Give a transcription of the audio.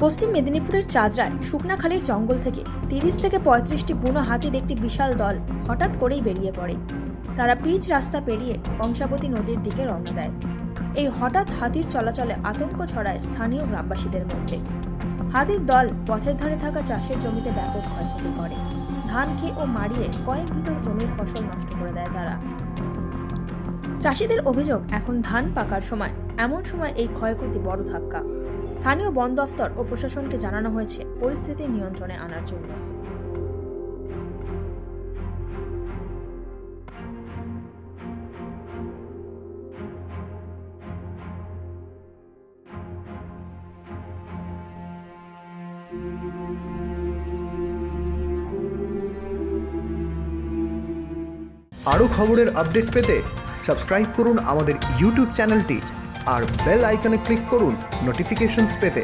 পশ্চিম মেদিনীপুরের চাদরায় শুকনাখালীর জঙ্গল থেকে 30 থেকে 35টি বুনো হাতির একটি বিশাল দল হঠাৎ করেই বেরিয়ে পড়ে। তারা পিচ রাস্তা পেরিয়ে কংসাবতী নদীর দিকে রওনা দেয়। এই হঠাৎ হাতির চলাচলে আতঙ্ক ছড়ায় স্থানীয় গ্রামবাসীদের মধ্যে। হাতির দল পথের ধারে থাকা চাষের জমিতে ব্যাপক ক্ষয়ক্ষতি করে। ধান খেয়ে ও মারিয়ে কয়েক বিঘা জমির ফসল নষ্ট করে দেয় তারা। চাষিদের অভিযোগ, এখন ধান পাকার সময়, এমন সময় এই ক্ষয়ক্ষতি বড় ধাক্কা। স্থানীয় বন দফতর ও প্রশাসনকে জানানো হয়েছে পরিস্থিতি নিয়ন্ত্রণে আনার জন্য। আরও খবরের আপডেট পেতে সাবস্ক্রাইব করুন আমাদের ইউটিউব চ্যানেলটি আর বেল আইকনে ক্লিক করুন নোটিফিকেশনস পেতে।